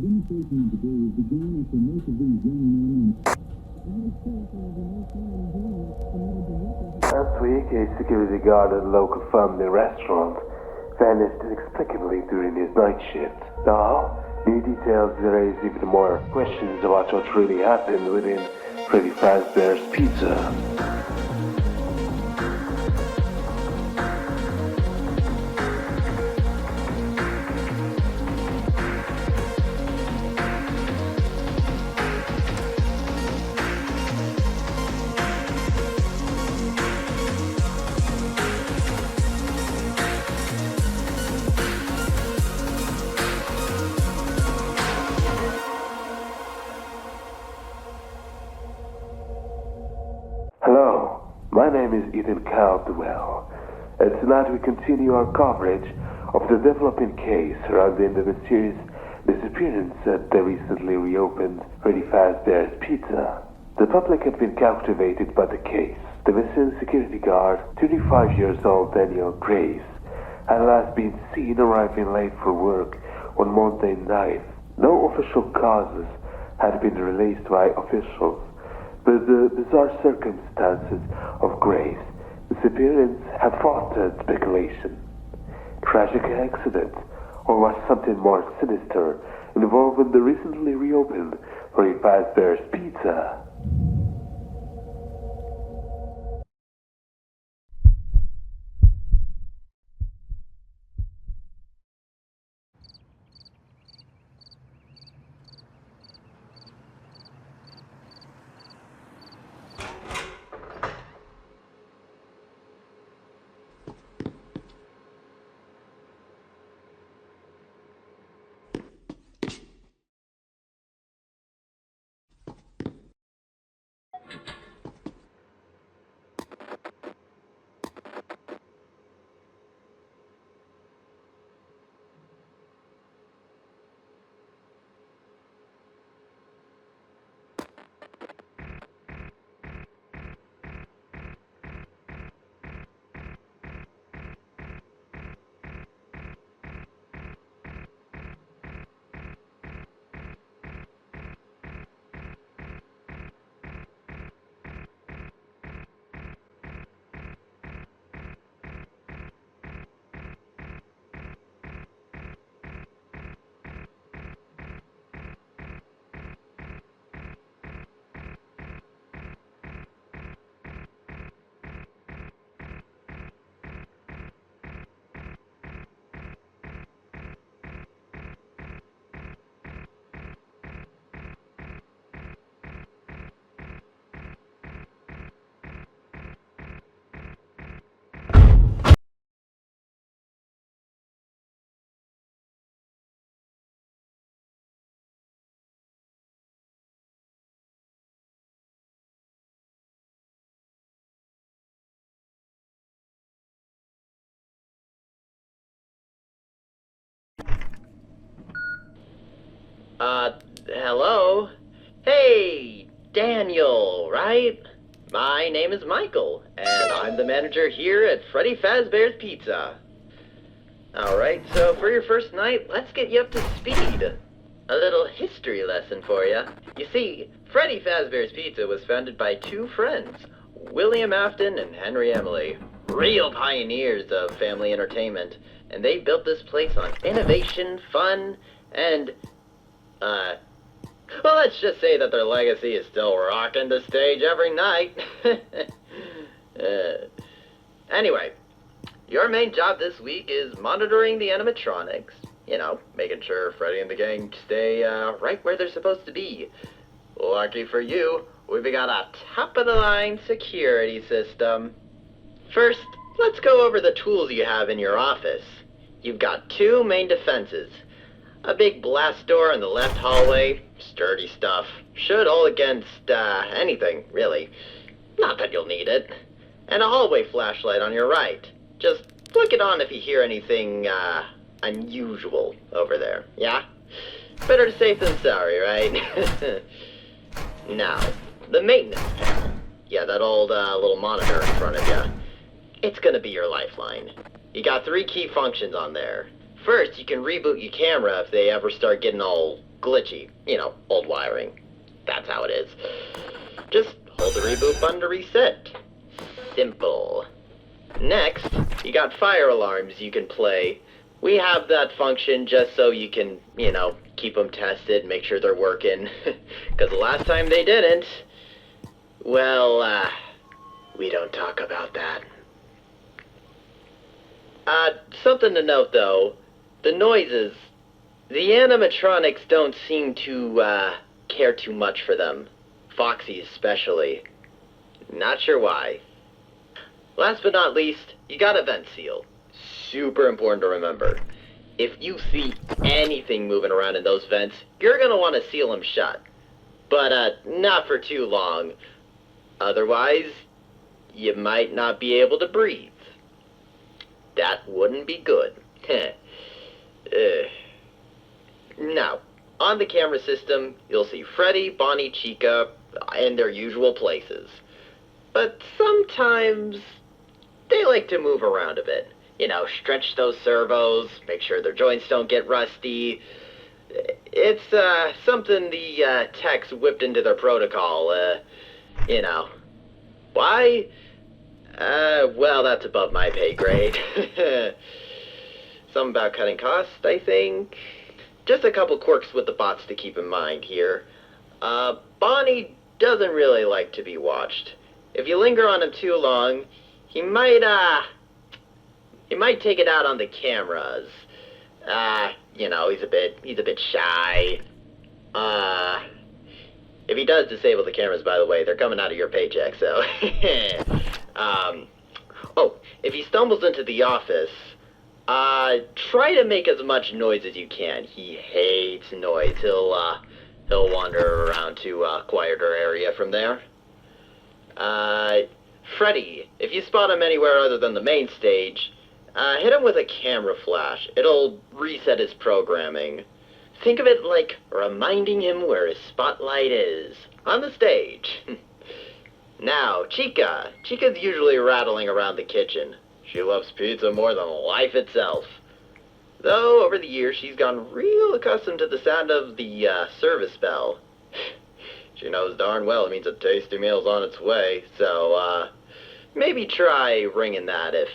demonstration today began after most of these young men Last week, a security guard at a local family restaurant vanished inexplicably during his night shift. Now, new details raise even more questions about what really happened within Freddy Fazbear's Pizza. Hello, my name is Cawthon, and tonight we continue our coverage of the developing case surrounding the mysterious disappearance at the recently reopened Freddy Fazbear's Pizza. The public had been captivated by the case. The missing security guard, 25 years old Daniel Grace, had last been seen arriving late for work on Monday night. No official causes had been released by officials, but the bizarre circumstances of Grace's disappearance have fostered speculation. Tragic accident, or was something more sinister involving the recently reopened Freddy Fazbear's Pizza? Hello? Hey, Daniel, right? My name is Michael, and I'm the manager here at Freddy Fazbear's Pizza. Alright, so for your first night, let's get you up to speed. A little history lesson for you. You see, Freddy Fazbear's Pizza was founded by two friends, William Afton and Henry Emily. Real pioneers of family entertainment, and they built this place on innovation, fun, and well, let's just say that their legacy is still rocking the stage every night. Anyway, your main job this week is monitoring the animatronics. You know, making sure Freddy and the gang stay right where they're supposed to be. Lucky for you, we've got a top-of-the-line security system. First, let's go over the tools you have in your office. You've got two main defenses. A big blast door in the left hallway, sturdy stuff. Should hold against, anything, really. Not that you'll need it. And a hallway flashlight on your right. Just flick it on if you hear anything, unusual over there, yeah? Better safe than sorry, right? Now, the maintenance panel. Yeah, that old, little monitor in front of you. It's gonna be your lifeline. You got 3 key functions on there. First, you can reboot your camera if they ever start getting all glitchy. You know, old wiring. That's how it is. Just hold the reboot button to reset. Simple. Next, you got fire alarms you can play. We have that function just so you can, you know, keep them tested, make sure they're working. Because the last time they didn't, well, we don't talk about that. Something to note though, the noises, the animatronics don't seem to, care too much for them. Foxy especially. Not sure why. Last but not least, you got a vent seal. Super important to remember. If you see anything moving around in those vents, you're gonna want to seal them shut. But, not for too long. Otherwise, you might not be able to breathe. That wouldn't be good. Now, on the camera system, you'll see Freddy, Bonnie, Chica, in their usual places. But sometimes, they like to move around a bit. You know, stretch those servos, make sure their joints don't get rusty. It's, something the, techs whipped into their protocol, you know. Why? Well, that's above my pay grade. Something about cutting costs, I think. Just a couple quirks with the bots to keep in mind here. Bonnie doesn't really like to be watched. If you linger on him too long, he might take it out on the cameras. You know, he's a bit shy. If he does disable the cameras, by the way, they're coming out of your paycheck, so. Oh, if he stumbles into the office, try to make as much noise as you can. He hates noise. He'll wander around to a quieter area from there. Freddy, if you spot him anywhere other than the main stage, hit him with a camera flash. It'll reset his programming. Think of it like reminding him where his spotlight is. On the stage. Now, Chica. Chica's usually rattling around the kitchen. She loves pizza more than life itself. Though, over the years, she's gone real accustomed to the sound of the, service bell. She knows darn well it means a tasty meal's on its way, so, maybe try ringing that if,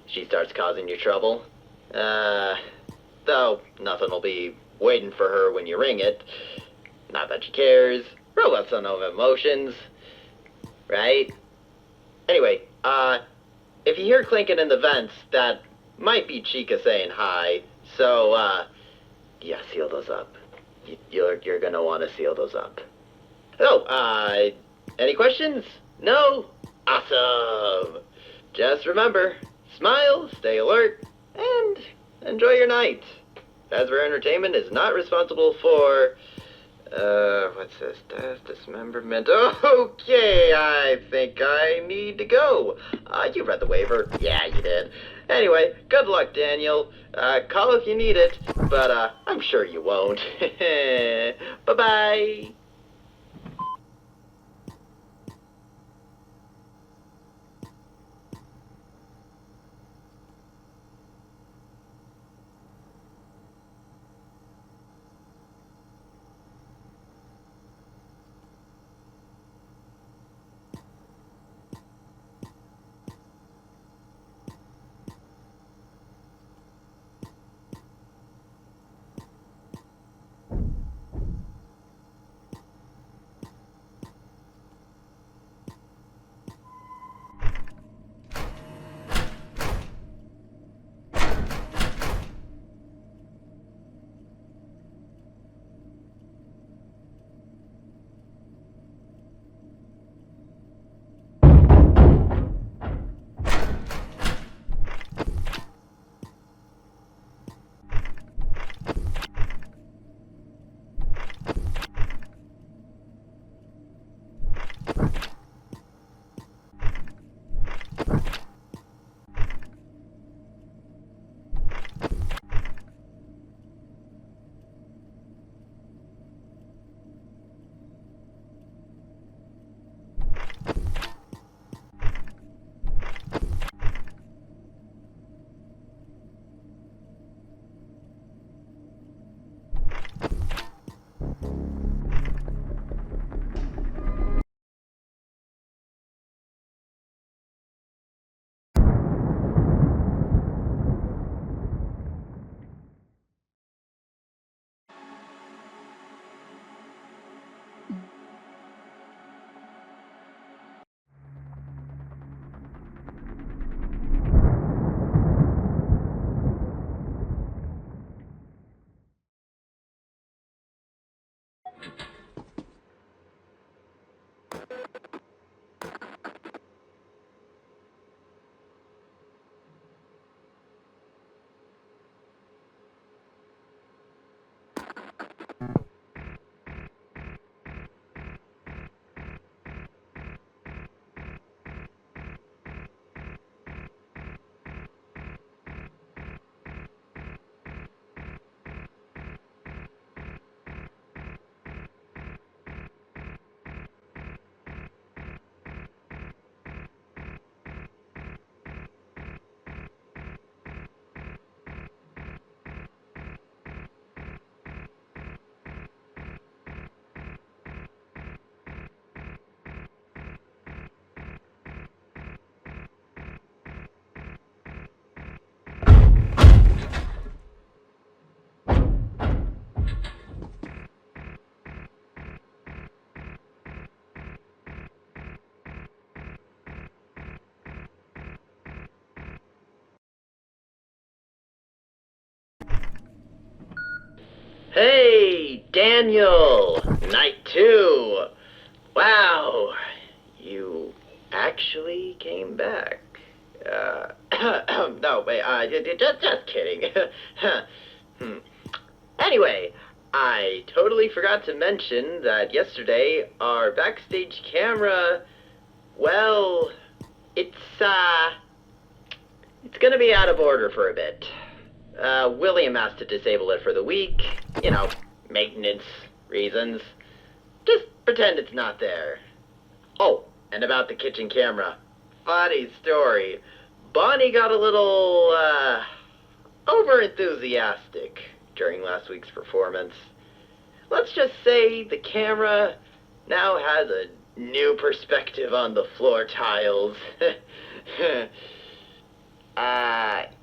she starts causing you trouble. Though, nothing will be waiting for her when you ring it. Not that she cares. Robots don't know emotions. Right? Anyway, if you hear clinking in the vents, that might be Chica saying hi. So, yeah, seal those up. You're gonna want to seal those up. Oh, any questions? No? Awesome! Just remember, smile, stay alert, and enjoy your night. Fazbear Entertainment is not responsible for, what's this? Dismemberment. Okay, I think I need to go. You read the waiver. Yeah, you did. Anyway, good luck, Daniel. Call if you need it, but, I'm sure you won't. Bye-bye. Hey, Daniel! Night 2! Wow, you actually came back. No, wait, just kidding. Anyway, I totally forgot to mention that yesterday our backstage camera, well, it's gonna be out of order for a bit. William has to disable it for the week. You know, maintenance reasons. Just pretend it's not there. Oh, and about the kitchen camera. Funny story. Bonnie got a little, over-enthusiastic during last week's performance. Let's just say the camera now has a new perspective on the floor tiles.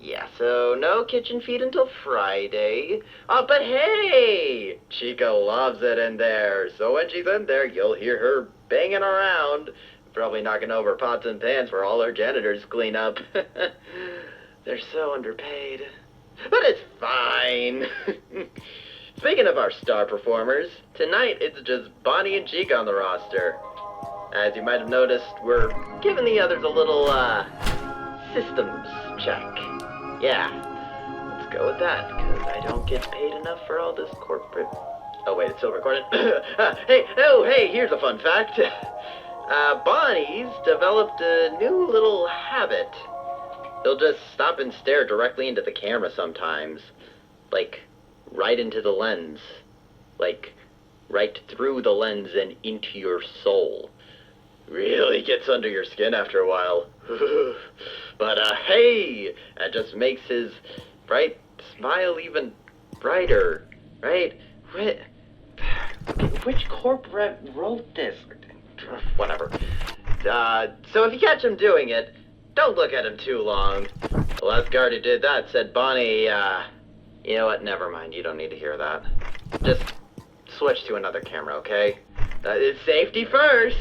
Yeah, so no kitchen feed until Friday. Oh, but hey! Chica loves it in there, so when she's in there, you'll hear her banging around, probably knocking over pots and pans for all her janitors clean up. They're so underpaid. But it's fine. Speaking of our star performers, tonight it's just Bonnie and Chica on the roster. As you might have noticed, we're giving the others a little, systems check. Yeah, let's go with that, because I don't get paid enough for all this corporate... Oh, wait, it's still recorded. Hey, here's a fun fact. Bonnie's developed a new little habit. He'll just stop and stare directly into the camera sometimes. Like, right into the lens. Like, right through the lens and into your soul. Really gets under your skin after a while. But, hey! That just makes his bright smile even brighter, right? Which corporate wrote this? Whatever. So if you catch him doing it, don't look at him too long. The last guard who did that said, Bonnie, you know what, never mind, you don't need to hear that. Just switch to another camera, okay? It's safety first!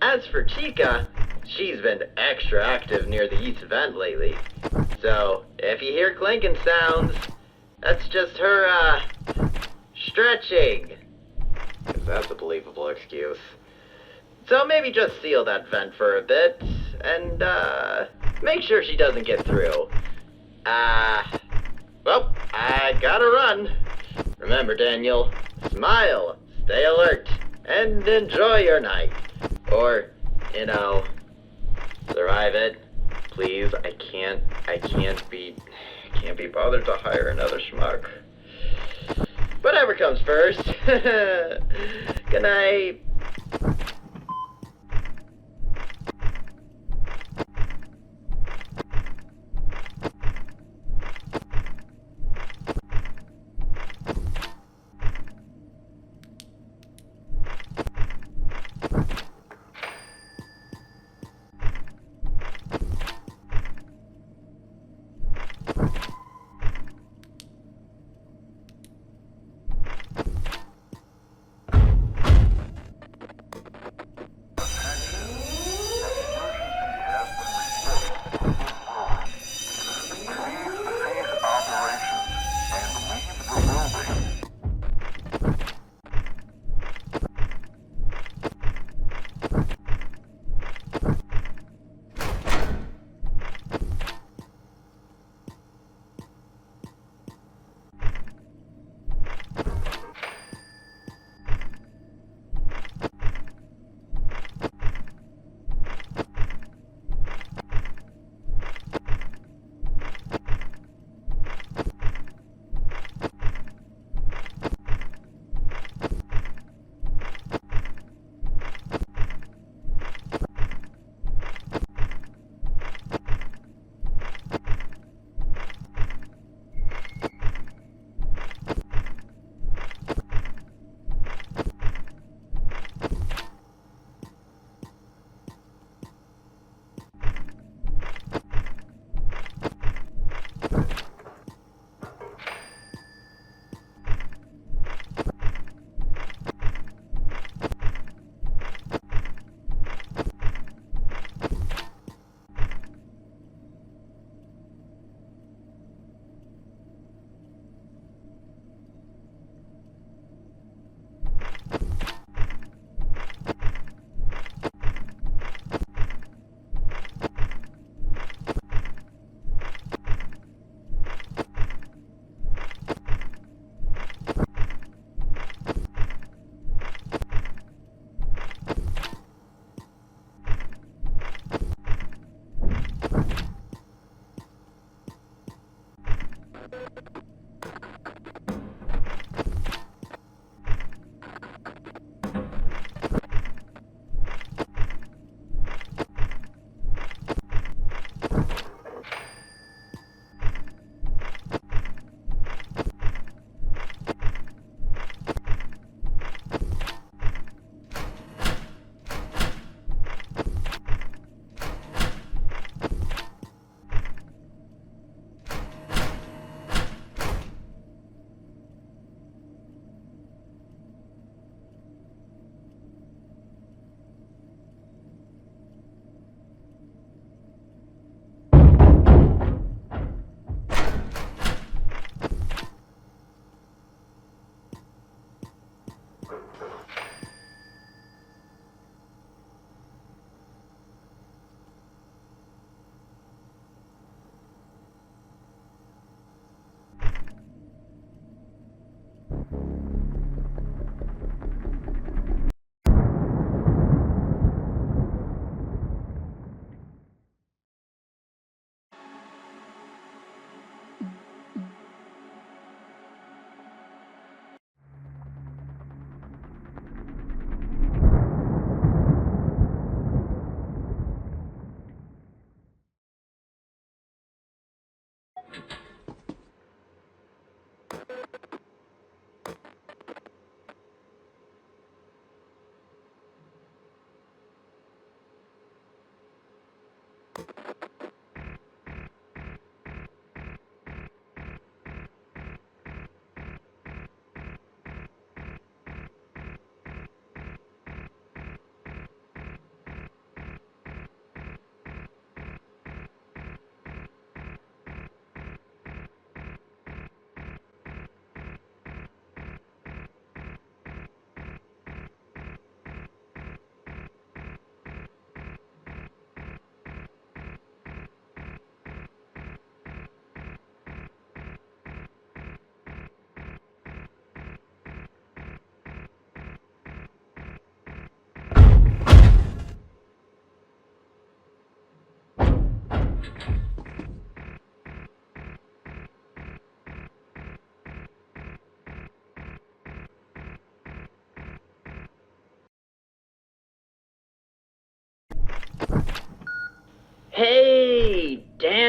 As for Chica, she's been extra active near the east vent lately. So, if you hear clinking sounds, that's just her, stretching. 'Cause that's a believable excuse. So maybe just seal that vent for a bit, and, make sure she doesn't get through. Well, I gotta run. Remember, Daniel, smile, stay alert, and enjoy your night. Or, you know, survive it. Please, I can't be bothered to hire another schmuck. Whatever comes first. Good night.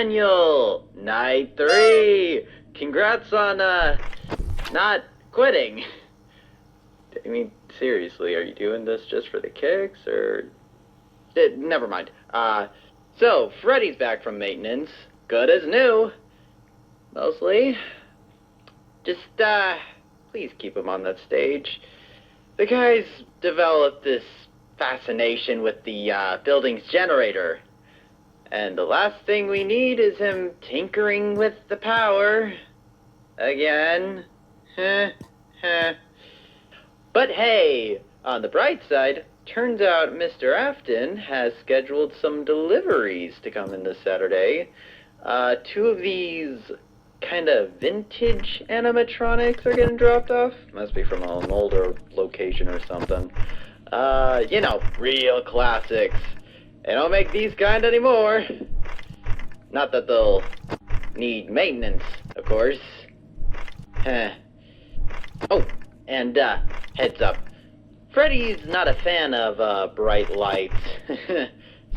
Daniel! Night 3! Congrats on, not quitting. I mean, seriously, are you doing this just for the kicks, or... never mind. So, Freddy's back from maintenance. Good as new. Mostly. Just, please keep him on that stage. The guy's developed this fascination with the, building's generator. And the last thing we need is him tinkering with the power. Again. But hey, on the bright side, turns out Mr. Afton has scheduled some deliveries to come in this Saturday. 2 of these kind of vintage animatronics are getting dropped off. Must be from an older location or something. You know, real classics. They don't make these kind anymore. Not that they'll need maintenance, of course. Oh, and, heads up. Freddy's not a fan of, bright lights.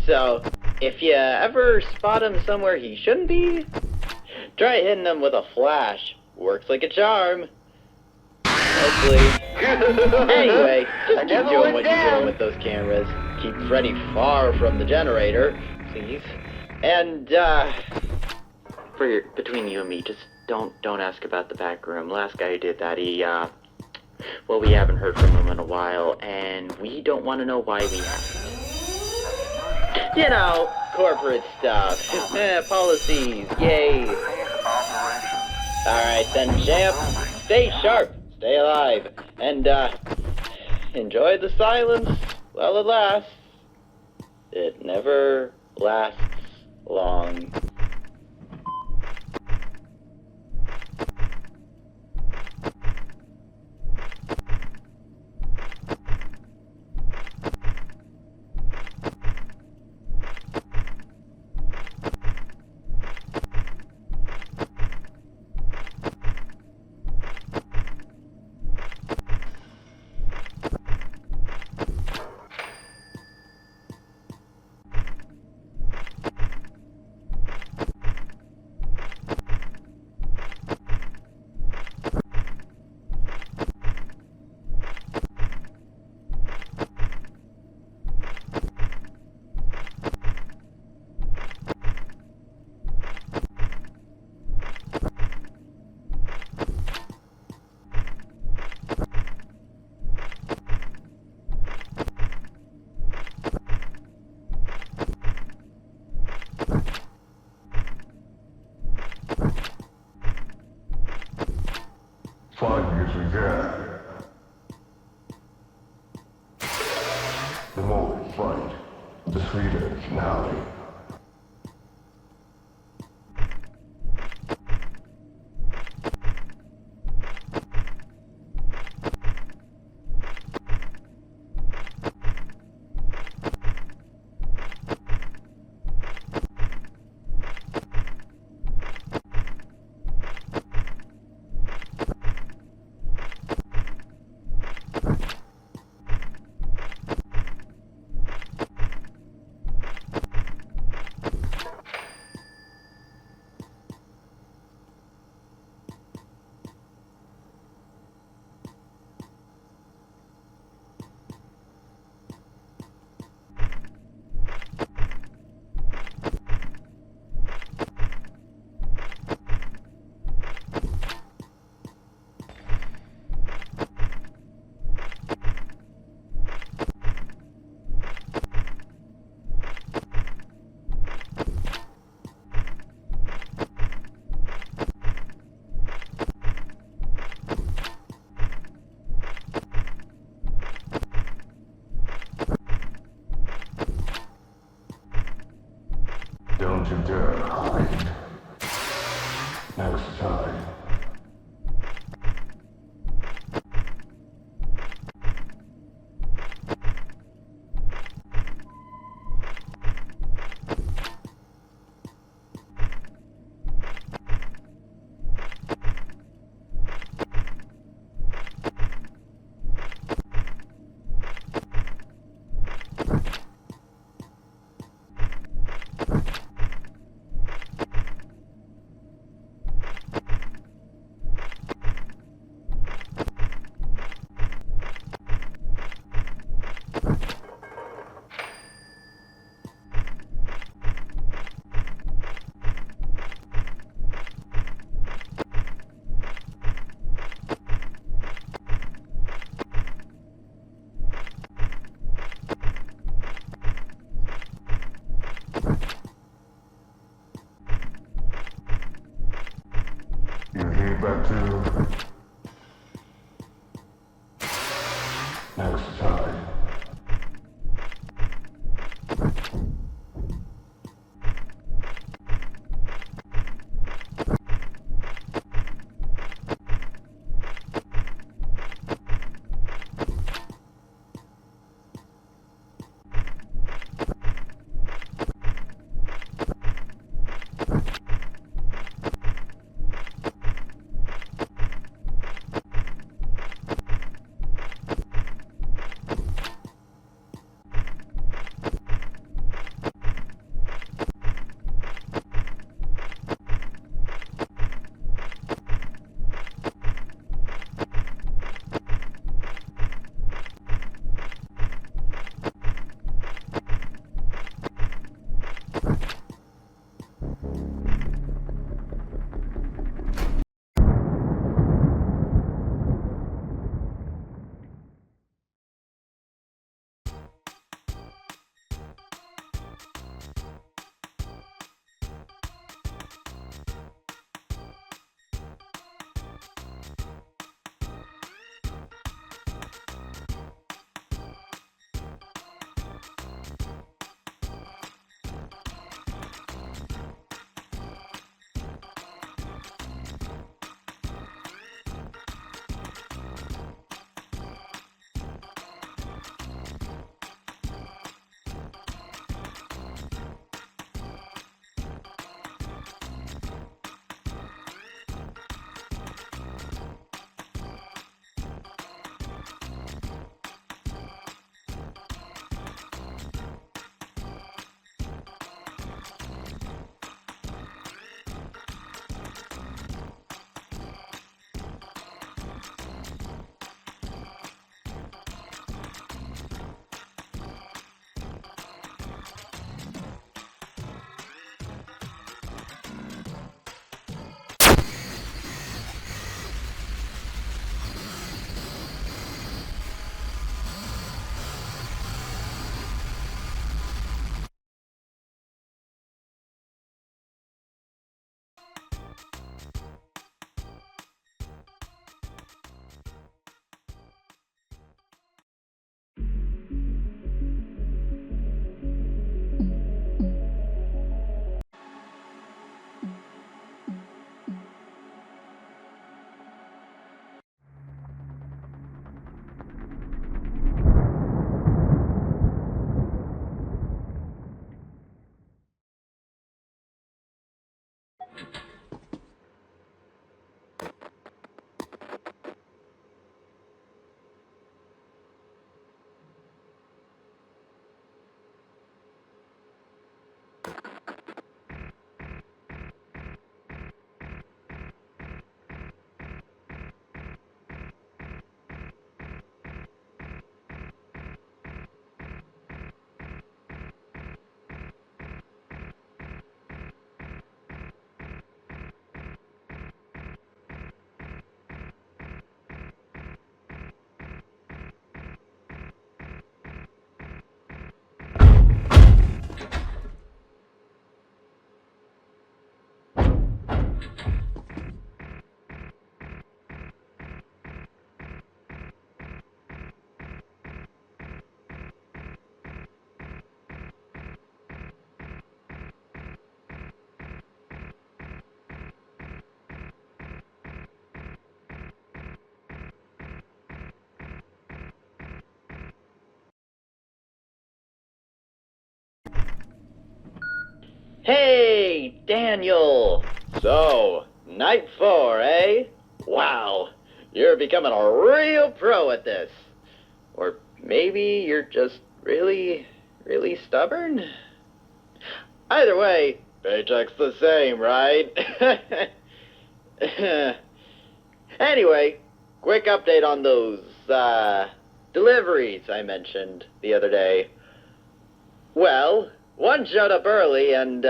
So, if you ever spot him somewhere he shouldn't be, try hitting him with a flash. Works like a charm. Hopefully. Anyway, just keep doing what you're doing with those cameras. Keep Freddy far from the generator, please. And, between you and me, just don't ask about the back room. Last guy who did that, well, we haven't heard from him in a while, and we don't want to know why we haven't. You know, corporate stuff. Policies, yay. Alright then, champ. Stay sharp, stay alive, and, enjoy the silence while it lasts. It never lasts long. The more we fight, the sweeter the finale. Don't you dare hide. Next time. to next time. Hey, Daniel! So, night 4, eh? Wow, you're becoming a real pro at this. Or maybe you're just really stubborn? Either way, paycheck's the same, right? Anyway, quick update on those, deliveries I mentioned the other day. Well, one showed up early and,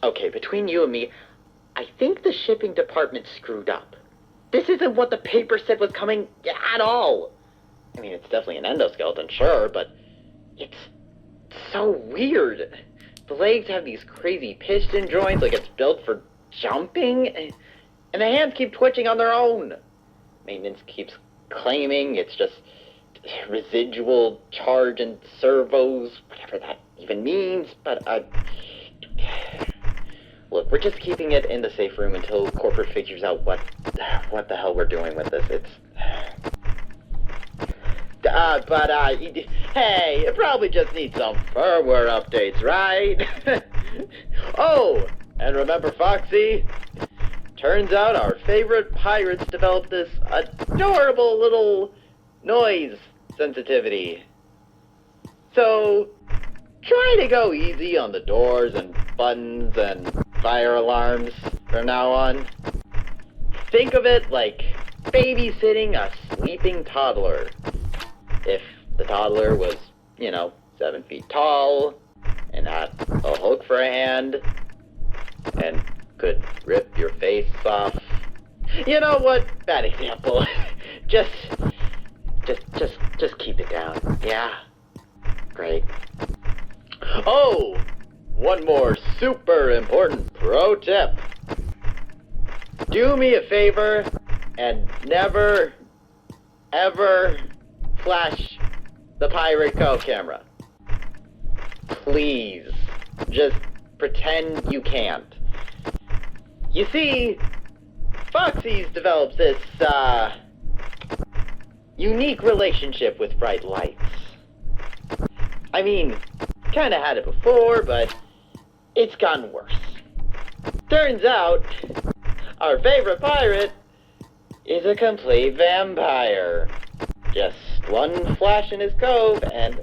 okay, between you and me, I think the shipping department screwed up. This isn't what the paper said was coming at all. I mean, it's definitely an endoskeleton, sure, but it's so weird. The legs have these crazy piston joints, like it's built for jumping. And the hands keep twitching on their own. Maintenance keeps claiming it's just residual charge and servos, whatever that even means, but look, we're just keeping it in the safe room until corporate figures out what the hell we're doing with this. It's... hey, it probably just needs some firmware updates, right? Oh, and remember Foxy? Turns out our favorite pirates developed this adorable little noise sensitivity. So, try to go easy on the doors and buttons and fire alarms from now on. Think of it like babysitting a sleeping toddler. If the toddler was, 7 feet tall, and had a hook for a hand, and could rip your face off. You know what? Bad example. Just keep it down. Yeah? Great. Oh! One more super important pro tip. Do me a favor and never, ever flash the Pirate Co. camera. Please. Just pretend you can't. You see, Foxy's developed this, unique relationship with bright lights. I mean, kinda had it before, but it's gotten worse. Turns out, our favorite pirate is a complete vampire. Just one flash in his cove, and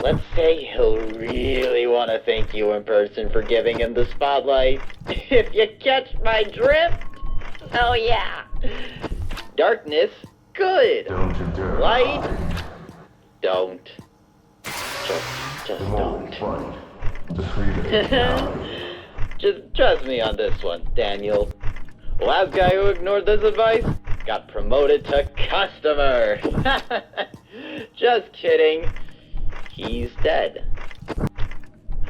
let's say he'll really want to thank you in person for giving him the spotlight. If you catch my drift? Oh yeah. Darkness, good. Don't you dare. Light, don't. Just don't. Fight. Defeat it now. Just trust me on this one, Daniel. Last guy who ignored this advice got promoted to customer. Just kidding. He's dead.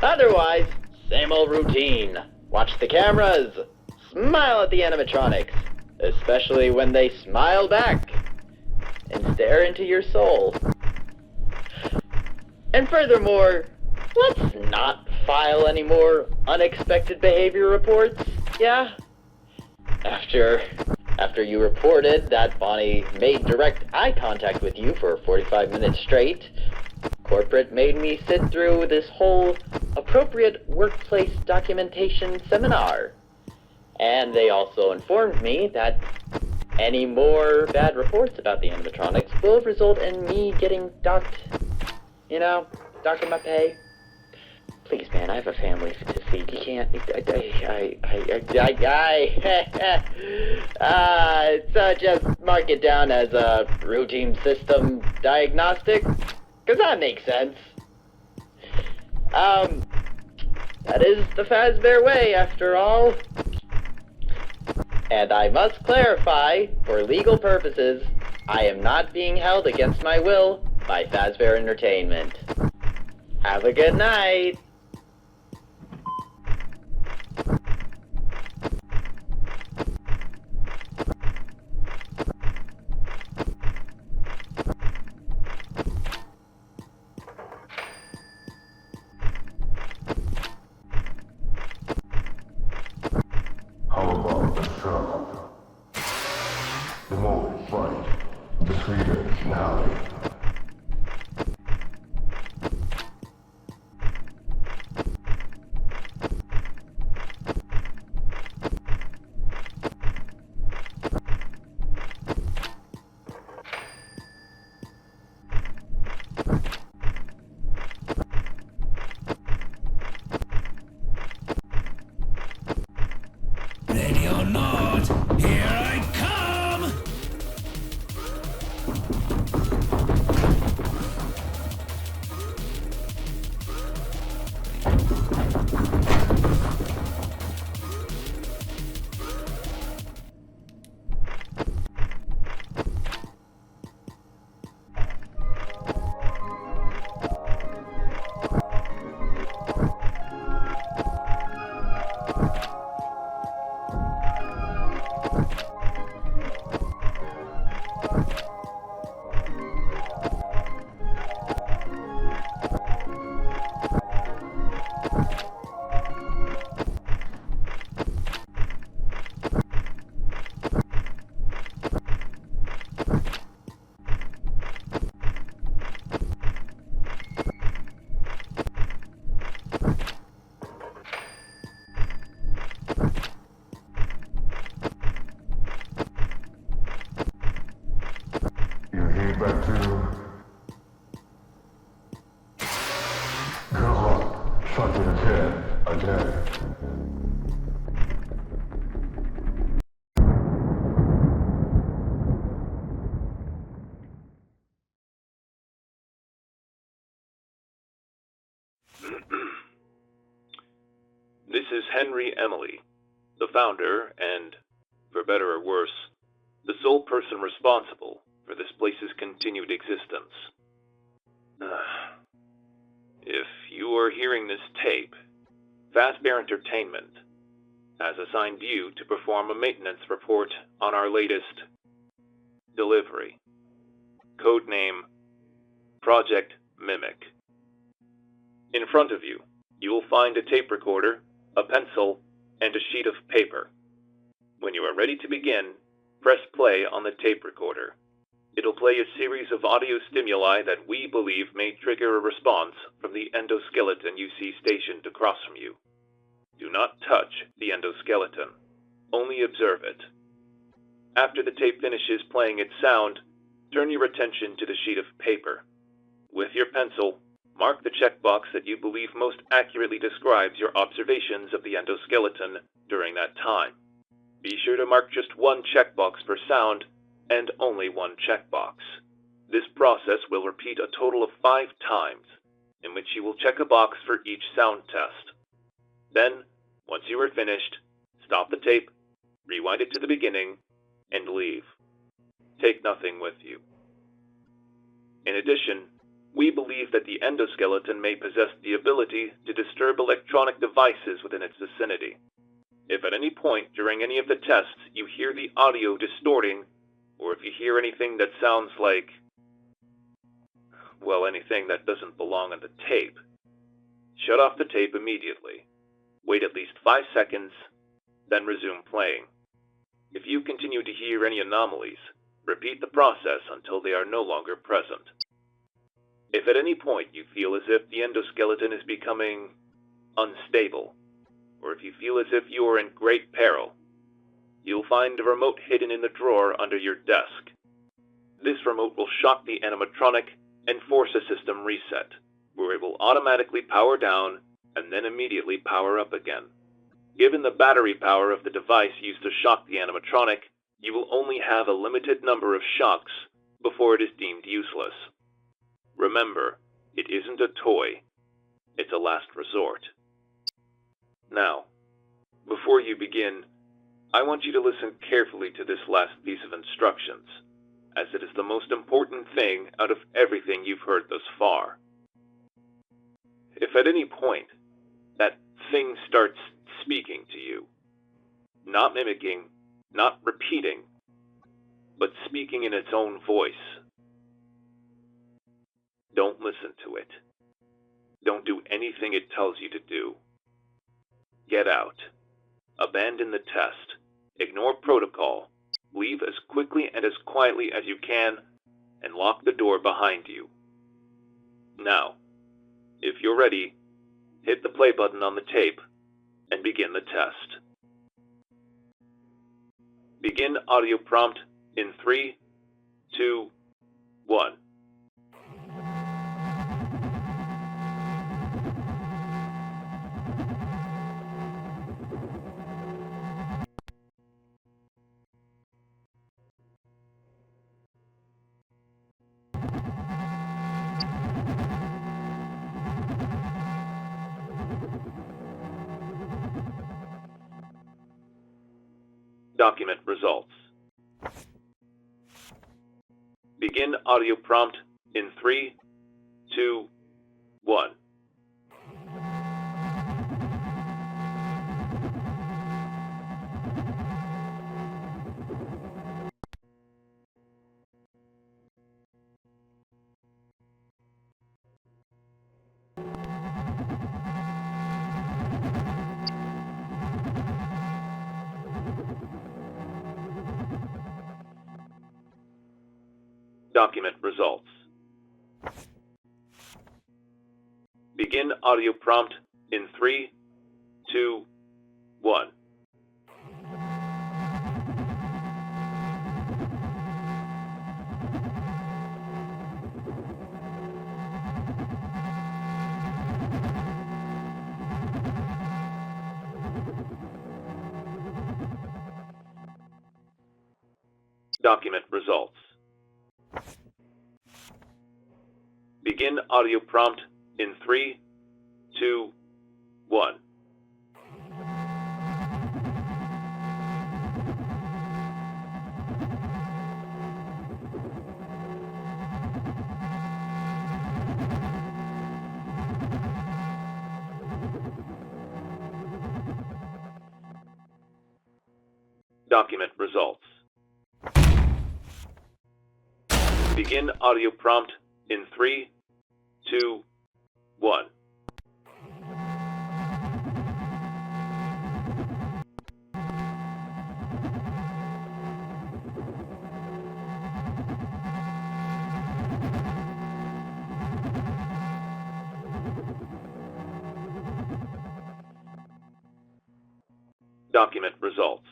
Otherwise, same old routine. Watch the cameras. Smile at the animatronics. Especially when they smile back. And stare into your soul. And furthermore, let's not file any more unexpected behavior reports, yeah? After you reported that Bonnie made direct eye contact with you for 45 minutes straight, corporate made me sit through this whole appropriate workplace documentation seminar. And they also informed me that any more bad reports about the animatronics will result in me getting docked, docking my pay. Please, man, I have a family to feed. You can't. So just mark it down as a routine system diagnostic, because that makes sense. That is the Fazbear way, after all. And I must clarify, for legal purposes, I am not being held against my will by Fazbear Entertainment. Have a good night. How about the struggle? The more we fight, the sweeter it's now. This is Henry Emily, the founder and, for better or worse, the sole person responsible for this place's continued existence. If you are hearing this tape, Fazbear Entertainment has assigned you to perform a maintenance report on our latest delivery. Codename Project Mimic. In front of you, you will find a tape recorder, a pencil, and a sheet of paper. When you are ready to begin, press play on the tape recorder. It'll play a series of audio stimuli that we believe may trigger a response from the endoskeleton you see stationed across from you. Do not touch the endoskeleton. Only observe it. After the tape finishes playing its sound, turn your attention to the sheet of paper. With your pencil, mark the checkbox that you believe most accurately describes your observations of the endoskeleton during that time. Be sure to mark just one checkbox per sound, and only one checkbox. This process will repeat a total of 5 times, in which you will check a box for each sound test. Then, once you are finished, stop the tape, rewind it to the beginning, and leave. Take nothing with you. In addition, we believe that the endoskeleton may possess the ability to disturb electronic devices within its vicinity. If at any point during any of the tests you hear the audio distorting, or if you hear anything that sounds like, well, anything that doesn't belong on the tape, shut off the tape immediately. Wait at least 5 seconds, then resume playing. If you continue to hear any anomalies, repeat the process until they are no longer present. If at any point you feel as if the endoskeleton is becoming unstable, or if you feel as if you are in great peril, you'll find a remote hidden in the drawer under your desk. This remote will shock the animatronic and force a system reset, where it will automatically power down and then immediately power up again. Given the battery power of the device used to shock the animatronic, you will only have a limited number of shocks before it is deemed useless. Remember, it isn't a toy, it's a last resort. Now, before you begin, I want you to listen carefully to this last piece of instructions, as it is the most important thing out of everything you've heard thus far. If at any point that thing starts speaking to you, not mimicking, not repeating, but speaking in its own voice, don't listen to it. Don't do anything it tells you to do. Get out. Abandon the test. Ignore protocol. Leave as quickly and as quietly as you can, and lock the door behind you. Now, if you're ready, hit the play button on the tape and begin the test. Begin audio prompt in 3, 2, 1. Document results. Begin audio prompt in 3, 2, 1. Document results. Begin audio prompt in 3, 2, 1. Document results. Begin audio prompt in 3, 2, 1. Document results. Begin audio prompt in 3, 2, 1. Document results.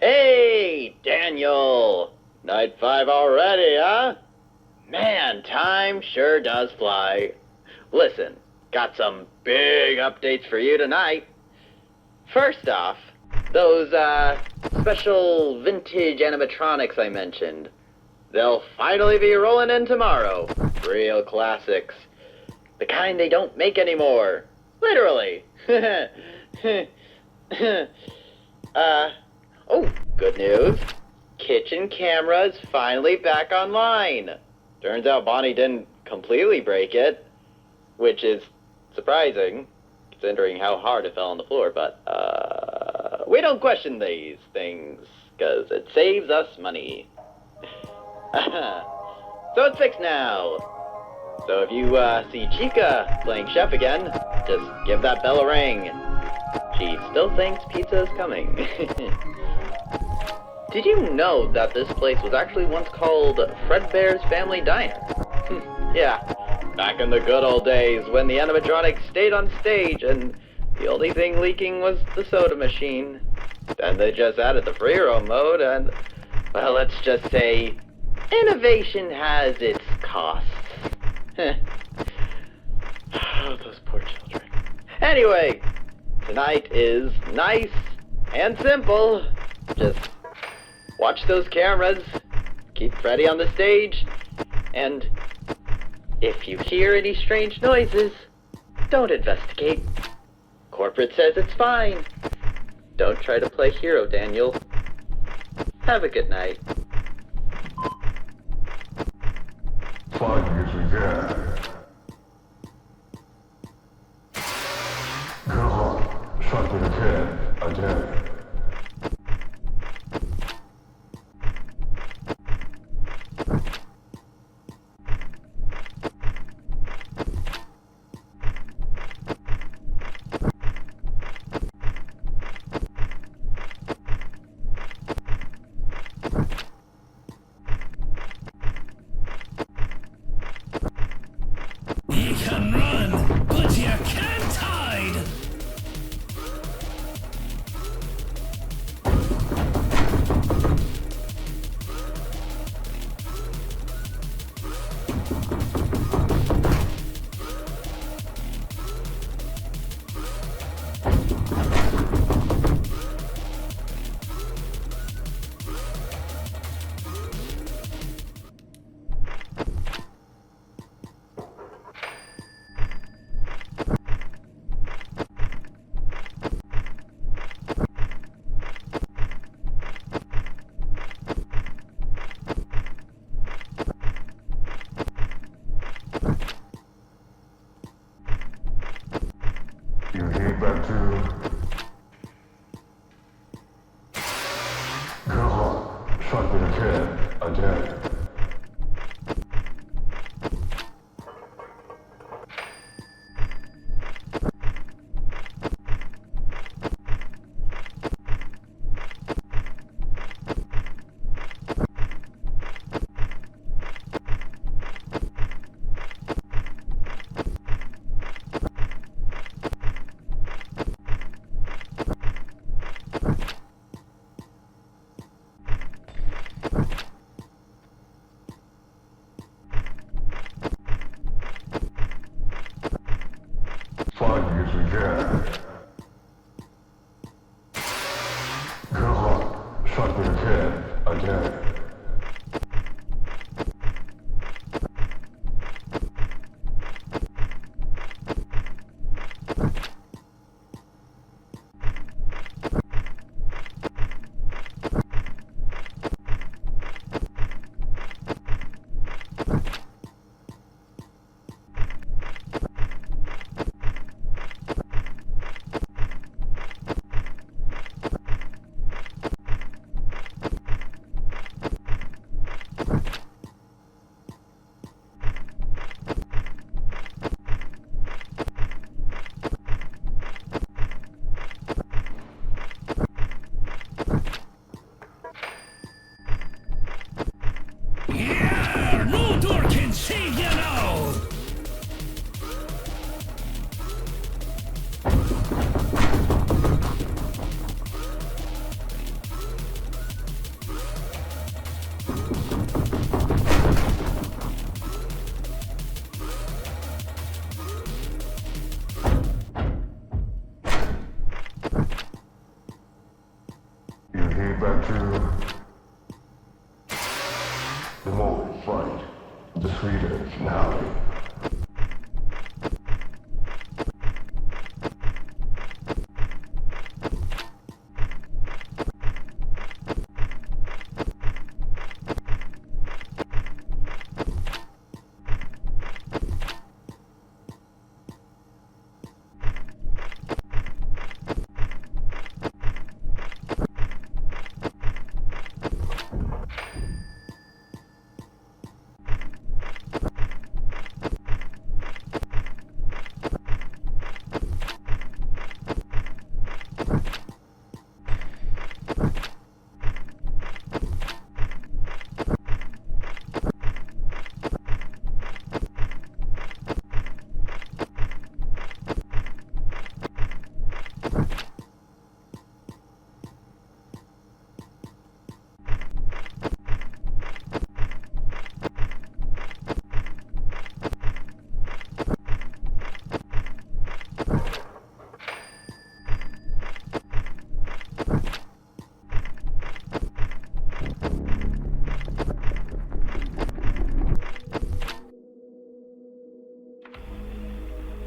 Hey, Daniel! Night 5 already, huh? Man, time sure does fly. Listen, got some big updates for you tonight. First off, those, special vintage animatronics I mentioned. They'll finally be rolling in tomorrow. Real classics. The kind they don't make anymore. Literally. Oh, good news. Kitchen camera's finally back online. Turns out Bonnie didn't completely break it, which is surprising, considering how hard it fell on the floor, but, we don't question these things, because it saves us money. So it's fixed now. So if you, see Chica playing chef again, just give that bell a ring. She still thinks pizza is coming. Did you know that this place was actually once called Fredbear's Family Diner? Yeah, back in the good old days when the animatronics stayed on stage and the only thing leaking was the soda machine. Then they just added the free roam mode and, well, let's just say, innovation has its costs. Oh, those poor children. Anyway, tonight is nice and simple. Just watch those cameras, keep Freddy on the stage, and if you hear any strange noises, don't investigate. Corporate says it's fine. Don't try to play hero, Daniel. Have a good night. 5 years again. Go on, shut it again. defeated now.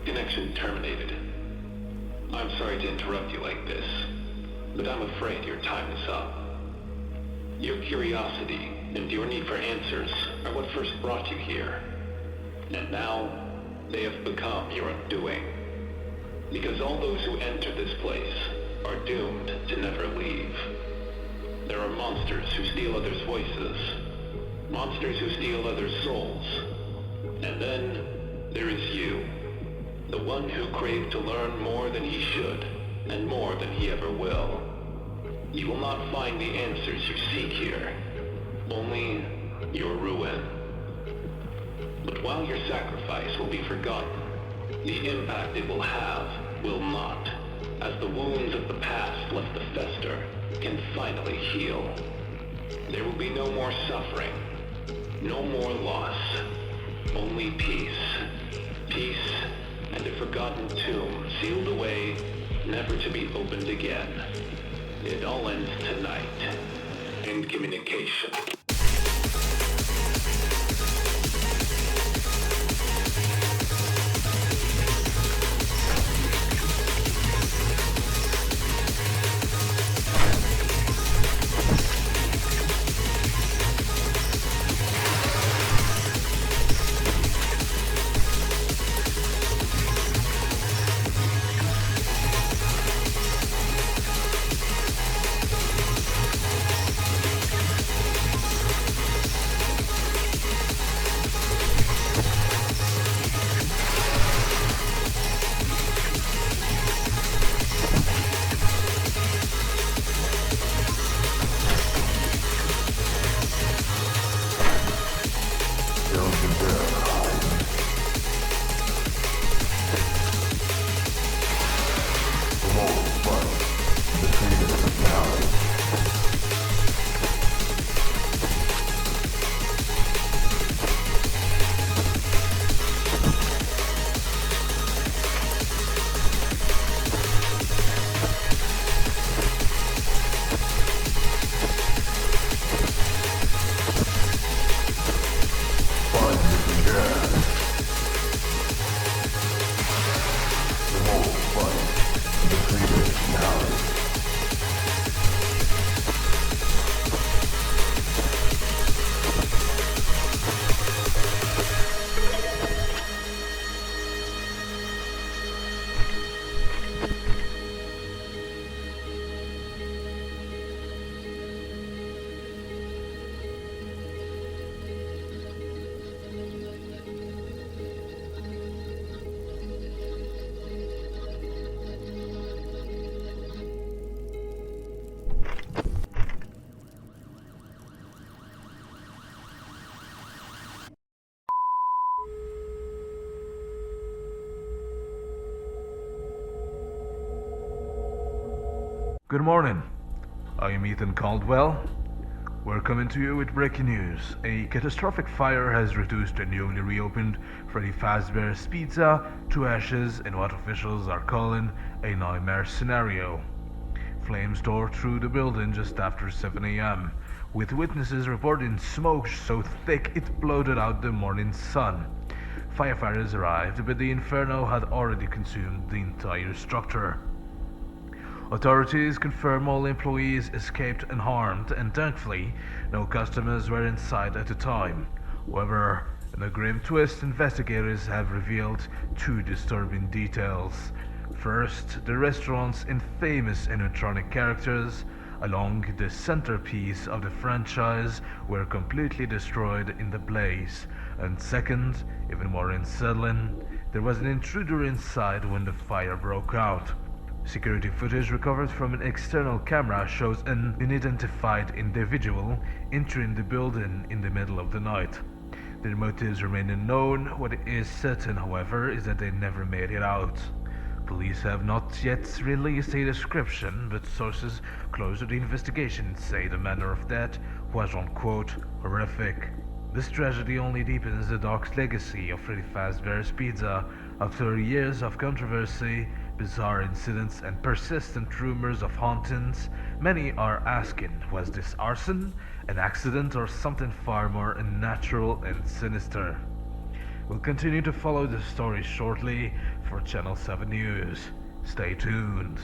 Connection terminated. I'm sorry to interrupt you like this, but I'm afraid your time is up. Your curiosity and your need for answers are what first brought you here. And now, they have become your undoing. Because all those who enter this place are doomed to never leave. There are monsters who steal others' voices, monsters who steal others' souls, and then there is you. The one who craved to learn more than he should, and more than he ever will. You will not find the answers you seek here, only your ruin. But while your sacrifice will be forgotten, the impact it will have will not, as the wounds of the past left to fester can finally heal. There will be no more suffering, no more loss, only peace. Peace and a forgotten tomb sealed away, never to be opened again. It all ends tonight. End communication. Good morning. I am Ethan Caldwell. We're coming to you with breaking news. A catastrophic fire has reduced a newly reopened Freddy Fazbear's Pizza to ashes in what officials are calling a nightmare scenario. Flames tore through the building just after 7 a.m., with witnesses reporting smoke so thick it blotted out the morning sun. Firefighters arrived, but the inferno had already consumed the entire structure. Authorities confirm all employees escaped unharmed, and thankfully, no customers were in sight at the time. However, in a grim twist, investigators have revealed two disturbing details. First, the restaurant's infamous animatronic characters, along the centerpiece of the franchise, were completely destroyed in the blaze. And second, even more unsettling, there was an intruder inside when the fire broke out. Security footage recovered from an external camera shows an unidentified individual entering the building in the middle of the night. Their motives remain unknown. What is certain, however, is that they never made it out. Police have not yet released a description, but sources close to the investigation say the manner of death was, unquote, horrific. This tragedy only deepens the dark legacy of Freddy Fazbear's Pizza. After years of controversy, bizarre incidents, and persistent rumors of hauntings, many are asking, was this arson, an accident, or something far more unnatural and sinister? We'll continue to follow the story shortly for Channel 7 News. Stay tuned.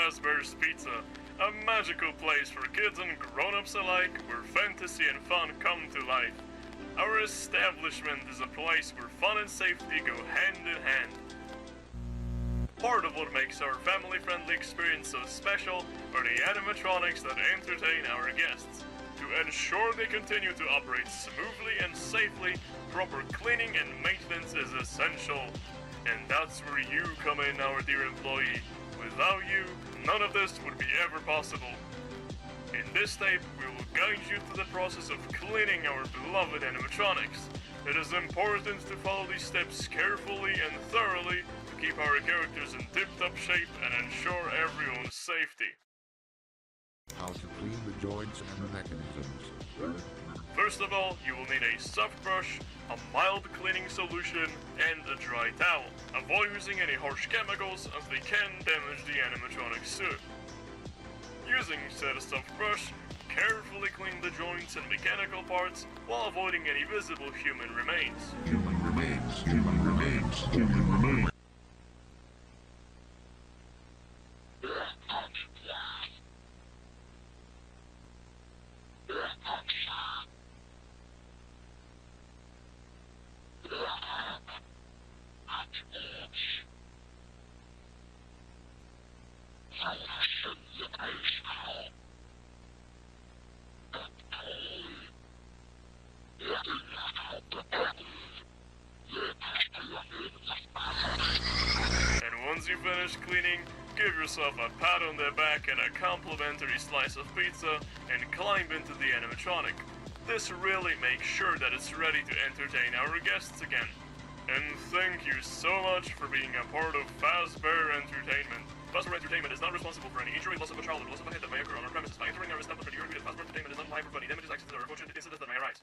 Fazbear's Pizza, a magical place for kids and grown-ups alike where fantasy and fun come to life. Our establishment is a place where fun and safety go hand in hand. Part of what makes our family-friendly experience so special are the animatronics that entertain our guests. To ensure they continue to operate smoothly and safely, proper cleaning and maintenance is essential. And that's where you come in, our dear employee. Without you, none of this would be ever possible. In this tape, we will guide you through the process of cleaning our beloved animatronics. It is important to follow these steps carefully and thoroughly to keep our characters in tip-top shape and ensure everyone's safety. How to clean the joints and the mechanisms. First of all, you will need a soft brush, a mild cleaning solution, and a dry towel. Avoid using any harsh chemicals as they can damage the animatronic suit. Using said soft brush, carefully clean the joints and mechanical parts while avoiding any visible human remains. Human remains, human remains, human remains. And once you finish cleaning, give yourself a pat on the back and a complimentary slice of pizza and climb into the animatronic. This really makes sure that it's ready to entertain our guests again. And thank you so much for being a part of Fazbear Entertainment. Fazbear Entertainment is not responsible for any injury, loss of a child, or loss of a head that may occur on our premises. By entering our establishment, you agree that Fazbear Entertainment is not liable for any damages, accidents, or unfortunate incidents that may arise.